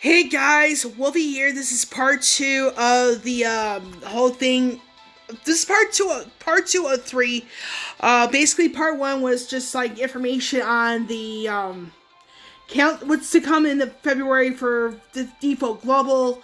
Hey guys, Wolfie here. This is part 2 of the whole thing. This is part two of 3. Basically part 1 was just like information on the count what's to come in the February for the DFFOO Global.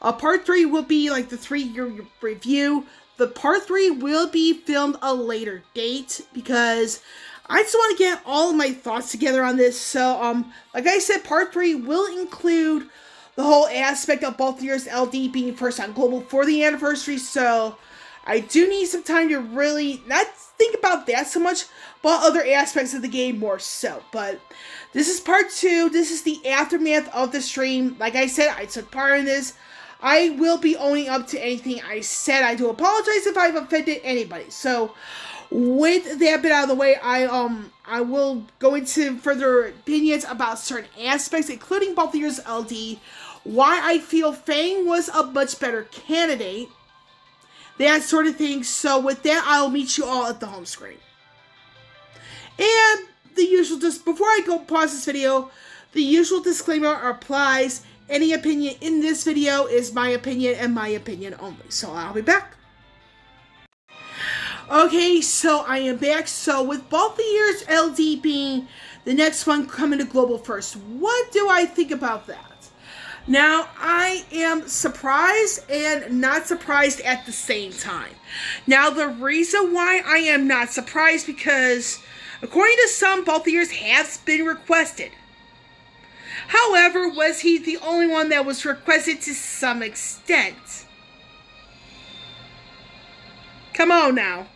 Part 3 will be like the 3-year review. The part 3 will be filmed a later date because I just want to get all of my thoughts together on this. So, like I said, part 3 will include the whole aspect of Balthier's LD being first on Global for the anniversary. So, I do need some time to really not think about that so much, but other aspects of the game more so. But this is part 2. This is the aftermath of the stream. Like I said, I took part in this. I will be owning up to anything I said. I do apologize if I've offended anybody. So, with that bit out of the way, I will go into further opinions about certain aspects, including Balthier's LD, why I feel Fang was a much better candidate, that sort of thing. So with that, I'll meet you all at the home screen. And the usual, just before I go pause this video, the usual disclaimer applies. Any opinion in this video is my opinion and my opinion only. So I'll be back. Okay, so I am back. So with Balthier's LD being the next one coming to Global first, what do I think about that? Now, I am surprised and not surprised at the same time. Now, the reason why I am not surprised because, according to some, Balthier's has been requested. However, was he the only one that was requested to some extent? Come on now.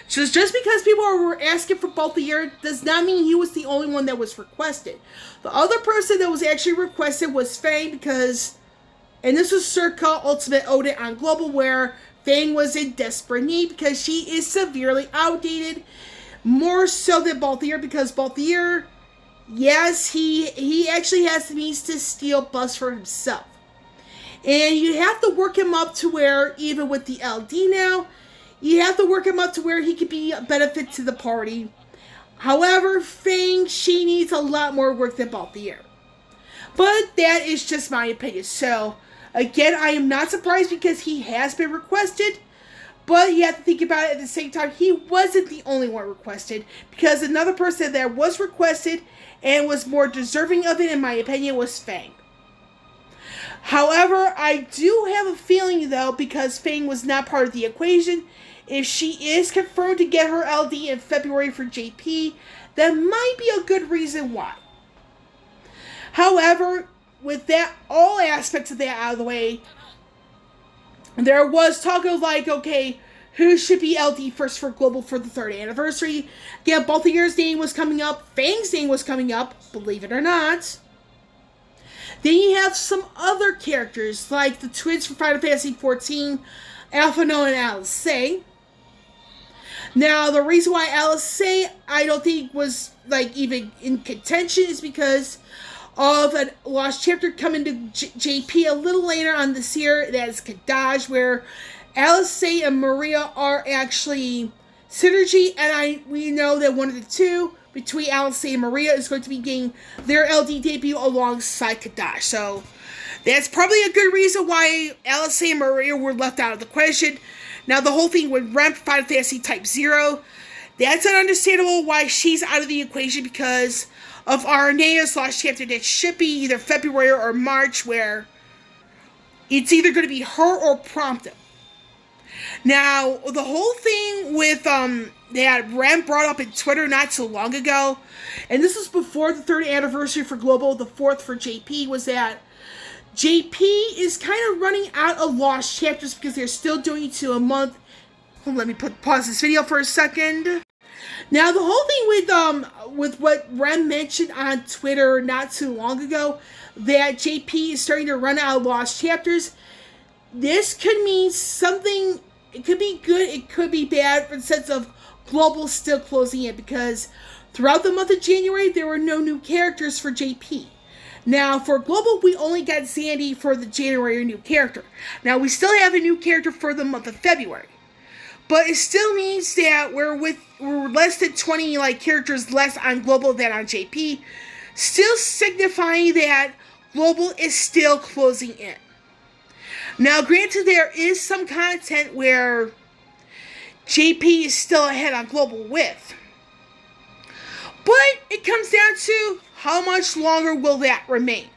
Just because people were asking for Balthier does not mean he was the only one that was requested. The other person that was actually requested was Fang because, and this was circa Ultimate Odin on Global, where Fang was in desperate need because she is severely outdated, more so than Balthier, because Balthier, yes, he actually has the means to steal buffs for himself. And you have to work him up to where, even with the LD now, you have to work him up to where he could be a benefit to the party. However, Fang, she needs a lot more work than Balthier. But that is just my opinion. So, again, I am not surprised because he has been requested. But you have to think about it at the same time. He wasn't the only one requested. Because another person that was requested and was more deserving of it, in my opinion, was Fang. However, I do have a feeling, though, because Fang was not part of the equation, if she is confirmed to get her LD in February for JP, that might be a good reason why. However, with that, all aspects of that out of the way, there was talk of like, okay, who should be LD first for Global for the 3rd anniversary? Yeah, Balthier's name was coming up, Fang's name was coming up, believe it or not. Then you have some other characters, like the twins from Final Fantasy XIV, Alphinaud and Alice. Now, the reason why Alice, I don't think was, like, even in contention is because of a lost chapter coming to JP a little later on this year. That is Kadaj, where Alice and Maria are actually synergy, and we know that one of the two, between Alice and Maria, is going to be getting their LD debut alongside Kadaj. So, that's probably a good reason why Alice and Maria were left out of the question. Now, the whole thing with Rem Final Fantasy Type 0, that's understandable why she's out of the equation because of Arenea's lost chapter that should be either February or March, where it's either going to be her or Prompto. Now, the whole thing with that Rem brought up in Twitter not so long ago, and this was before the 3rd anniversary for Global, the 4th for JP, was that JP is kind of running out of lost chapters because they're still doing it to a month. Let me pause this video for a second. Now, the whole thing with what Rem mentioned on Twitter not too long ago, that JP is starting to run out of lost chapters, this could mean something. It could be good, it could be bad, in the sense of Global still closing in, because throughout the month of January, there were no new characters for JP. Now, for Global, we only got Sandy for the January new character. Now, we still have a new character for the month of February. But it still means that we're less than 20 characters less on Global than on JP. Still signifying that Global is still closing in. Now, granted, there is some content where JP is still ahead on Global with. But it comes down to how much longer will that remain?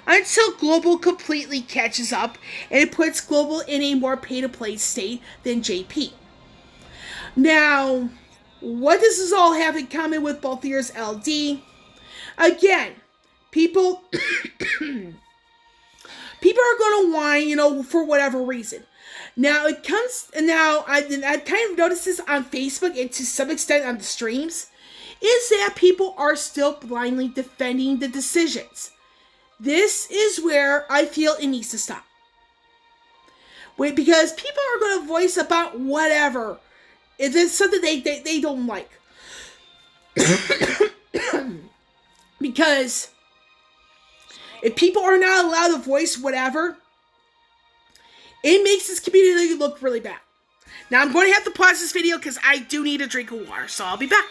Until Global completely catches up and it puts Global in a more pay-to-play state than JP. Now, what does this all have in common with Balthier's LD? Again, people are going to whine, for whatever reason. Now, I've kind of noticed this on Facebook and to some extent on the streams, is that people are still blindly defending the decisions. This is where I feel it needs to stop. Because people are going to voice about whatever. If it's something they don't like. Because if people are not allowed to voice whatever, it makes this community look really bad. Now, I'm going to have to pause this video because I do need a drink of water, so I'll be back.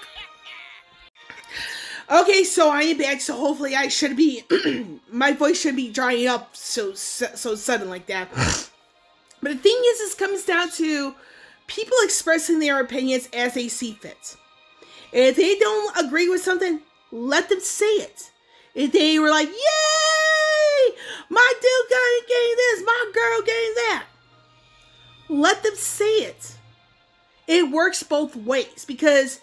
Okay, so I am back, so hopefully I should be, my voice should be drying up so sudden like that. But the thing is, this comes down to people expressing their opinions as they see fit. If they don't agree with something, let them say it. If they were like, yay, my dude got getting this, my girl getting that, let them say it. It works both ways, because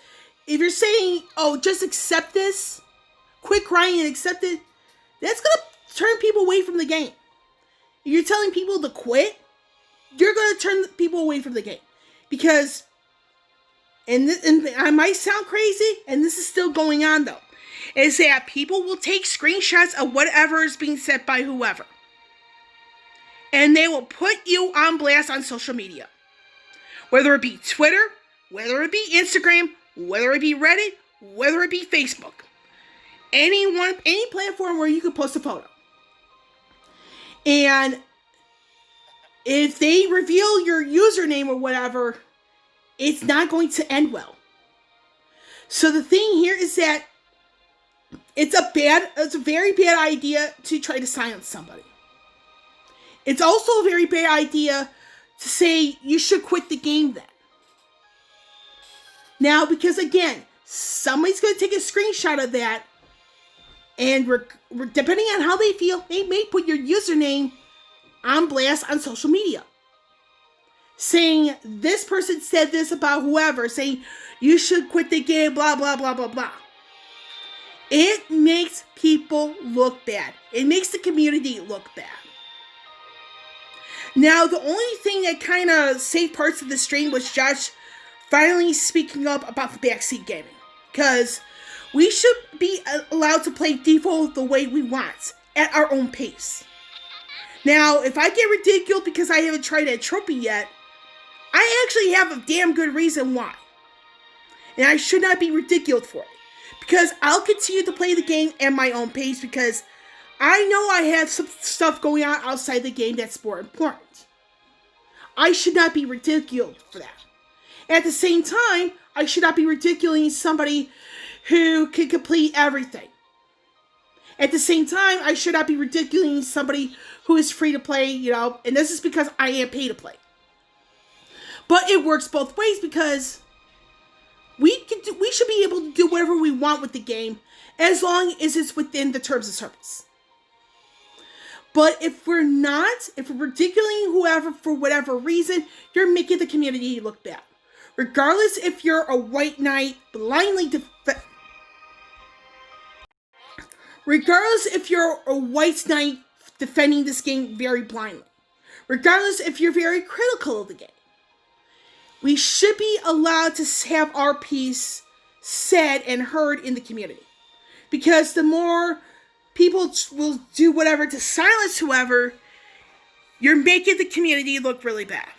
if you're saying, oh, just accept this, quit crying and accept it, that's going to turn people away from the game. If you're telling people to quit, you're going to turn people away from the game. Because, and I might sound crazy, and this is still going on though, is that people will take screenshots of whatever is being said by whoever. And they will put you on blast on social media. Whether it be Twitter, whether it be Instagram, whether it be Reddit, whether it be Facebook. Any platform where you can post a photo. And if they reveal your username or whatever, it's not going to end well. So the thing here is that it's a very bad idea to try to silence somebody. It's also a very bad idea to say you should quit the game then. Now, because again, somebody's going to take a screenshot of that, and depending on how they feel, they may put your username on blast on social media. Saying, this person said this about whoever, saying, you should quit the game, blah, blah, blah, blah, blah. It makes people look bad. It makes the community look bad. Now, the only thing that kind of saved parts of the stream was Josh finally speaking up about the backseat gaming. Because we should be allowed to play DFFOO the way we want, at our own pace. Now, if I get ridiculed because I haven't tried that trophy yet, I actually have a damn good reason why. And I should not be ridiculed for it. Because I'll continue to play the game at my own pace, because I know I have some stuff going on outside the game that's more important. I should not be ridiculed for that. At the same time, I should not be ridiculing somebody who can complete everything. At the same time, I should not be ridiculing somebody who is free to play, and this is because I am pay to play. But it works both ways, because we should be able to do whatever we want with the game, as long as it's within the terms of service. But if we're ridiculing whoever for whatever reason, you're making the community look bad. Regardless if you're a white knight regardless if you're a white knight defending this game very blindly. Regardless if you're very critical of the game. We should be allowed to have our piece said and heard in the community. Because the more people will do whatever to silence whoever, you're making the community look really bad.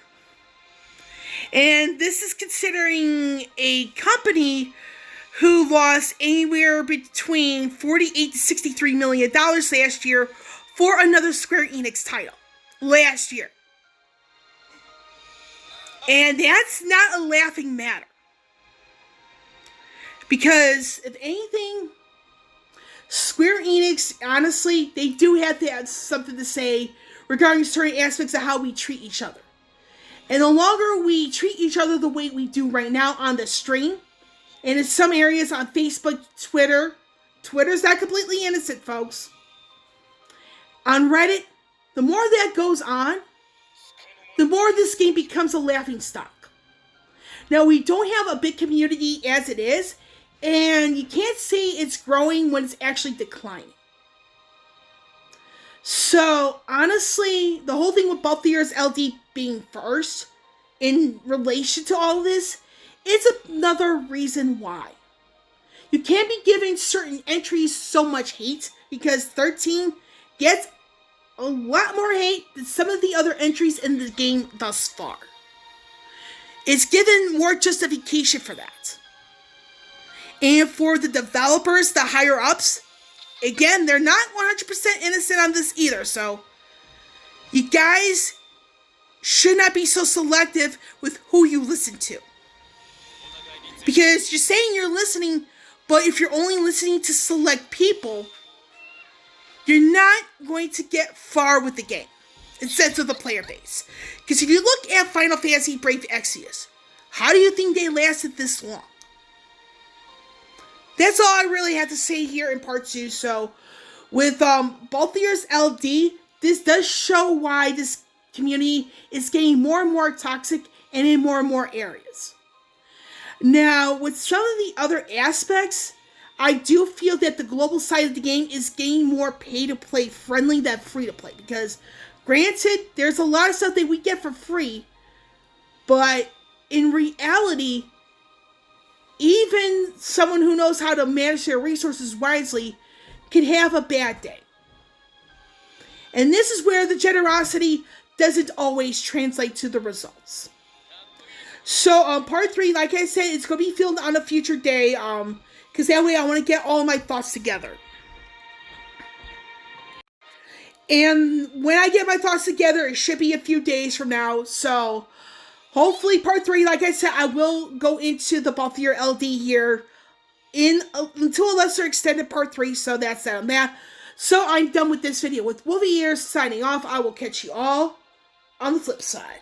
And this is considering a company who lost anywhere between $48 to $63 million last year for another Square Enix title. Last year. And that's not a laughing matter. Because, if anything, Square Enix, honestly, they do have to have something to say regarding certain aspects of how we treat each other. And the longer we treat each other the way we do right now on the stream, and in some areas on Facebook, Twitter's not completely innocent, folks. On Reddit, the more that goes on, the more this game becomes a laughingstock. Now, we don't have a big community as it is, and you can't say it's growing when it's actually declining. So, honestly, the whole thing with Balthier's LD being first in relation to all of this, it's another reason why. You can't be giving certain entries so much hate because 13 gets a lot more hate than some of the other entries in the game thus far. It's given more justification for that. And for the developers, the higher ups, again, they're not 100% innocent on this either, so you guys should not be so selective with who you listen to. Because you're saying you're listening, but if you're only listening to select people, you're not going to get far with the game in sense of the player base. Because if you look at Final Fantasy Brave Exvius, how do you think they lasted this long? That's all I really have to say here in part 2. So, with Balthier's LD, this does show why this community is getting more and more toxic and in more and more areas. Now, with some of the other aspects, I do feel that the global side of the game is getting more pay-to-play friendly than free-to-play. Because, granted, there's a lot of stuff that we get for free, but in reality, even someone who knows how to manage their resources wisely can have a bad day. And this is where the generosity doesn't always translate to the results. So, part 3, like I said, it's going to be filmed on a future day, because that way I want to get all my thoughts together. And when I get my thoughts together, it should be a few days from now, so hopefully part 3, like I said, I will go into the Balthier LD here into a lesser extended part 3, so that's that on that. So I'm done with this video. With Wolvietheirishrugrat signing off, I will catch you all on the flip side.